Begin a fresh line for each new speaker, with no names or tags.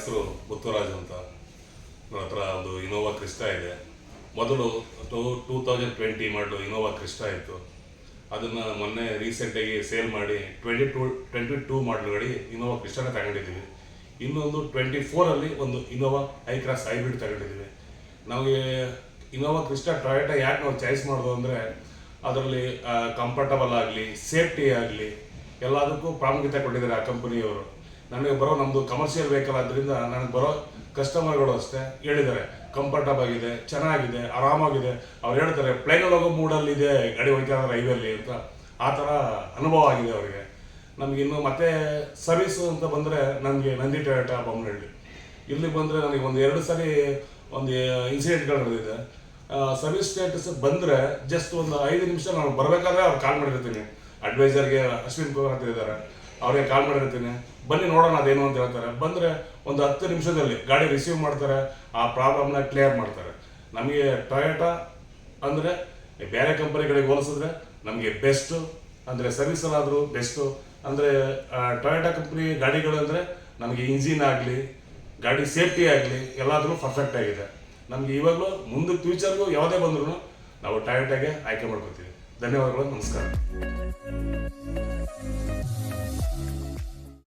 ಹೆಸರು ಮುತ್ತುರಾಜ್ ಅಂತ. ನನ್ನ ಹತ್ರ ಒಂದು ಇನೋವಾ ಕ್ರಿಸ್ಟಾ ಇದೆ. ಮೊದಲು 2020 ಮಾಡಲು ಇನೋವಾ ಕ್ರಿಸ್ಟಾ ಇತ್ತು. ಅದನ್ನು ಮೊನ್ನೆ ರೀಸೆಂಟಾಗಿ ಸೇಲ್ ಮಾಡಿ 22 ಮಾಡಲು ಗಾಡಿ ಇನೋವಾ ಕ್ರಿಸ್ಟಾನ ತಗೊಂಡಿದ್ದೀವಿ. ಇನ್ನೊಂದು 24ಅಲ್ಲಿ ಒಂದು ಇನೋವಾ ಐ ಕ್ರಾಸ್ ಹೈಬ್ರಿಡ್ ತಗೊಂಡಿದ್ದೀವಿ. ನಮಗೆ ಇನೋವಾ ಕ್ರಿಸ್ಟಾ ಟೊಯೋಟಾ ಯಾಕೆ ನಾವು ಚಾಯ್ಸ್ ಮಾಡೋದು ಅಂದರೆ, ಅದರಲ್ಲಿ ಕಂಫರ್ಟಬಲ್ ಆಗಲಿ, ಸೇಫ್ಟಿ ಆಗಲಿ ಎಲ್ಲದಕ್ಕೂ ಪ್ರಾಮುಖ್ಯತೆ ಕೊಟ್ಟಿದ್ದಾರೆ ಆ ಕಂಪನಿಯವರು. ನನಗೆ ಬರೋ ನಮ್ಮದು ಕಮರ್ಷಿಯಲ್ ವೆಹಿಕಲ್ ಆದ್ದರಿಂದ ನನಗೆ ಬರೋ ಕಸ್ಟಮರ್ಗಳು ಅಷ್ಟೇ ಹೇಳಿದ್ದಾರೆ, ಕಂಫರ್ಟಬಲ್ ಆಗಿದೆ, ಚೆನ್ನಾಗಿದೆ, ಆರಾಮಾಗಿದೆ. ಅವ್ರು ಹೇಳ್ತಾರೆ ಪ್ಲೇನಲ್ಲಿ ಹೋಗೋ ಮೂಡಲ್ಲಿದೆ ಗಾಡಿ ಹೋಗ್ತಾ ಇದ್ದಾರೆ ಹೈವೇಲಿ ಅಂತ. ಆ ಥರ ಅನುಭವ ಆಗಿದೆ ಅವರಿಗೆ. ನಮಗಿನ್ನು ಮತ್ತೆ ಸರ್ವಿಸು ಅಂತ ಬಂದರೆ ನನಗೆ ನಂದಿ ಟೊಯೋಟಾ ಬೊಮ್ಮನಹಳ್ಳಿ ಇಲ್ಲಿಗೆ ಬಂದರೆ ನನಗೆ ಒಂದು 2 ಸರಿ ಒಂದು ಇನ್ಸಿಡೆಂಟ್ಗಳು ನಡೆದಿದೆ. ಸರ್ವಿಸ್ ಸ್ಟೇಟಸ್ ಬಂದರೆ ಜಸ್ಟ್ ಒಂದು 5 ನಿಮಿಷ ನಾನು ಬರಬೇಕಾದ್ರೆ ಅವ್ರು ಕಾಲ್ ಮಾಡಿರ್ತೀನಿ. ಅಡ್ವೈಸರ್ಗೆ ಅಶ್ವಿನ್ ಕುಮಾರ್ ಅಂತ ಇದ್ದಾರೆ, ಅವ್ರಿಗೆ ಕಾಲ್ ಮಾಡಿರ್ತೀನಿ, ಬನ್ನಿ ನೋಡೋಣ ಅದೇನು ಅಂತ ಹೇಳ್ತಾರೆ. ಬಂದರೆ ಒಂದು 10 ನಿಮಿಷದಲ್ಲಿ ಗಾಡಿ ರಿಸೀವ್ ಮಾಡ್ತಾರೆ, ಆ ಪ್ರಾಬ್ಲಮ್ನ ಕ್ಲಿಯರ್ ಮಾಡ್ತಾರೆ. ನಮಗೆ ಟೊಯೋಟಾ ಅಂದರೆ ಬೇರೆ ಕಂಪನಿಗಳಿಗೆ ಹೋಲಿಸಿದ್ರೆ ನಮಗೆ ಬೆಸ್ಟು, ಅಂದರೆ ಸರ್ವಿಸಲ್ಲಾದರೂ ಬೆಸ್ಟು. ಅಂದರೆ ಟೊಯೋಟಾ ಕಂಪ್ನಿ ಗಾಡಿಗಳು ಅಂದರೆ ನಮಗೆ ಇಂಜಿನ್ ಆಗಲಿ, ಗಾಡಿ ಸೇಫ್ಟಿ ಆಗಲಿ ಎಲ್ಲಾದರೂ ಪರ್ಫೆಕ್ಟ್ ಆಗಿದೆ. ನಮಗೆ ಇವಾಗಲೂ ಮುಂದೆ ಫ್ಯೂಚರ್ಗೂ ಯಾವುದೇ ಬಂದ್ರೂ ನಾವು ಟೊಯೋಟಾಗೆ ಆಯ್ಕೆ ಮಾಡ್ಕೊತೀವಿ. ಧನ್ಯವಾದಗಳು, ನಮಸ್ಕಾರ.